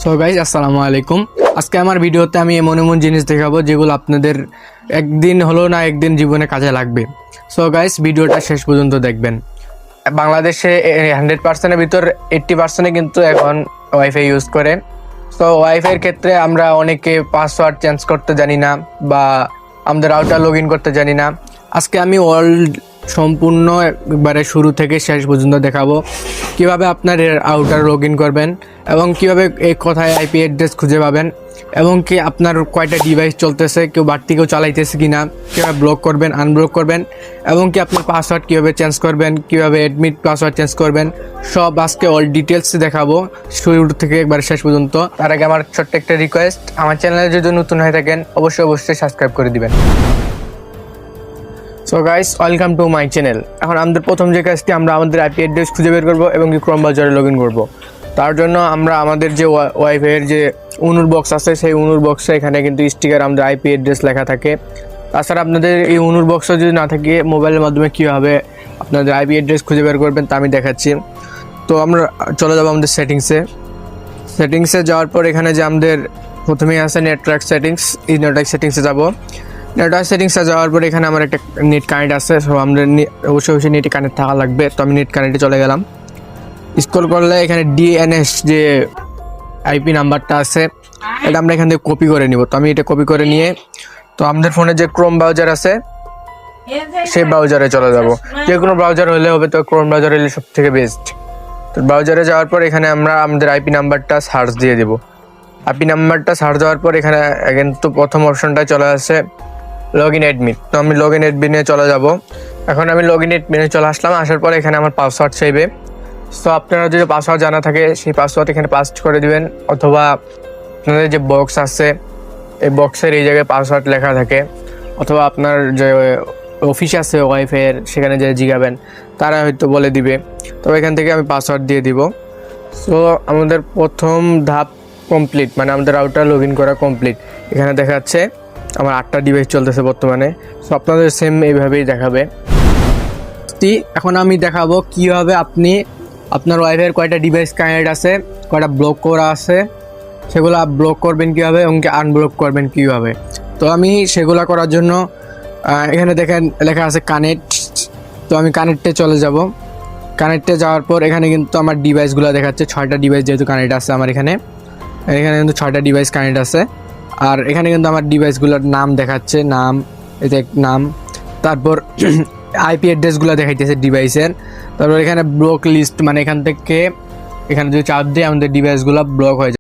So guys আসসালামু আলাইকুম। আজকে আমার ভিডিওতে আমি এমন এমন জিনিস দেখাবো যেগুলো আপনাদের একদিন হলো না একদিন জীবনে কাজে লাগবে। সো গাইজ ভিডিওটা শেষ পর্যন্ত দেখবেন। বাংলাদেশে 100%-এর ভিতর 80% কিন্তু এখন ওয়াইফাই ইউজ করে। সো ওয়াইফাইয়ের ক্ষেত্রে আমরা অনেকে পাসওয়ার্ড চেঞ্জ করতে জানি না বা আমাদের রাউটার লগ ইন করতে জানি না। আজকে আমি সম্পূর্ণ একবারে শুরু থেকে শেষ পর্যন্ত দেখাবো কিভাবে আপনার রাউটার লগ ইন করবেন এবং কিভাবে এই কোথায় আইপি অ্যাড্রেস খুঁজে পাবেন এবং কি আপনার কয়টা ডিভাইস চলতেছে, কেউ বাড়তি কেউ চালাইতেছে কিনা, কীভাবে ব্লক করবেন আনব্লক করবেন এবং কি আপনার পাসওয়ার্ড কীভাবে চেঞ্জ করবেন, কীভাবে অ্যাডমিট পাসওয়ার্ড চেঞ্জ করবেন, সব আজকে অল ডিটেলস দেখাবো শুরু থেকে একবার শেষ পর্যন্ত। তার আগে আমার ছোট্ট একটা রিকোয়েস্ট, আমার চ্যানেলে যদি নতুন হয়ে থাকেন অবশ্যই সাবস্ক্রাইব করে দিবেন। So guys, welcome to my channel. এখন আমাদের প্রথম যে কাজটি, আমরা আমাদের আইপি অ্যাড্রেস খুঁজে বের করবো এবং ক্রোম ব্রাউজারে লগ ইন করবো। তার জন্য আমরা আমাদের যে ওয়াইফাইয়ের যে উনুর বক্স আছে, সেই উনুর বক্সে এখানে কিন্তু স্টিকার আমাদের আইপি অ্যাড্রেস লেখা থাকে। তাছাড়া আপনাদের এই উনুর বক্সটা যদি না থাকে, মোবাইলের মাধ্যমে কীভাবে আপনাদের আইপি অ্যাড্রেস খুঁজে বের করবেন তা আমি দেখাচ্ছি। তো আমরা চলে যাবো আমাদের সেটিংসে যাওয়ার পর এখানে যে আমাদের প্রথমেই আছে নেটওয়ার্ক সেটিংস, এই নেটওয়ার্ক সেটিংসে যাবো। নেটওয়ার্ক সেটিংসে যাওয়ার পর এখানে আমার একটা নেট কানেক্ট আছে, সো আমাদের অবশ্যই নেটে কানেক্ট থাকা লাগবে। তো আমি নেট কানেক্টে চলে গেলাম। স্ক্রল করলে এখানে ডিএনএস যে আইপি নাম্বারটা আছে, এটা আমরা এখান থেকে কপি করে নিব। তো আমি এটা কপি করে নিয়ে, তো আমাদের ফোনে যে ক্রোম ব্রাউজার আছে সেই ব্রাউজারে চলে যাব। যে কোনো ব্রাউজার হলে হবে, তো ক্রোম ব্রাউজার হলে সব থেকে বেস্ট। তো ব্রাউজারে যাওয়ার পর এখানে আমরা আমাদের আইপি নাম্বারটা সার্চ দিয়ে দেবো। আইপি নাম্বারটা সার্চ দেওয়ার পর এখানে কিন্তু প্রথম অপশনটা চলে আসে লগ ইন অ্যাডমিন। তো আমি লগ ইন অ্যাডমিনে চলে যাব। এখন আমি লগ ইন অ্যাডমিনে চলে আসলাম। আসার পর এখানে আমার পাসওয়ার্ড চাইবে। সো আপনারা যদি পাসওয়ার্ড জানা থাকে সেই পাসওয়ার্ড এখানে পাস্ট করে দিবেন, অথবা আপনাদের যে বক্স আছে এই বক্সের এই জায়গায় পাসওয়ার্ড লেখা থাকে, অথবা আপনার যে অফিস আছে ওয়াইফাইয়ের সেখানে যে জিগাবেন তারা হয়তো বলে দিবে। তবে এখান থেকে আমি পাসওয়ার্ড দিয়ে দিব। সো আমাদের প্রথম ধাপ কমপ্লিট, মানে আমাদের রাউটার লগ ইন করা কমপ্লিট। এখানে দেখাচ্ছে আমার 8টা ডিভাইস চলতেছে বর্তমানে। সো আপনাদের সেম এইভাবেই দেখাবে। এখন আমি দেখাবো কীভাবে আপনি আপনার ওয়াইফাইয়ের কয়টা ডিভাইস কানেক্ট আছে, কয়টা ব্লক করা আছে, সেগুলো ব্লক করবেন কীভাবে এবং আনব্লক করবেন কীভাবে। তো আমি সেগুলো করার জন্য এখানে দেখেন লেখা আছে কানেক্ট। তো আমি কানেক্টে চলে যাব। কানেক্টে যাওয়ার পর এখানে কিন্তু আমার ডিভাইসগুলো দেখাচ্ছে 6টা ডিভাইস যেহেতু কানেক্ট আছে আমার এখানে কিন্তু 6টা ডিভাইস কানেক্ট আছে। আর এখানে কিন্তু আমার ডিভাইসগুলোর নাম দেখাচ্ছে, নাম, এতে নাম, তারপর আইপি অ্যাড্রেসগুলো দেখাইতেছে ডিভাইসের। তারপর এখানে ব্লক লিস্ট, মানে এখানে যদি চাপ দিই আমাদের ডিভাইসগুলো ব্লক হয়ে যায়।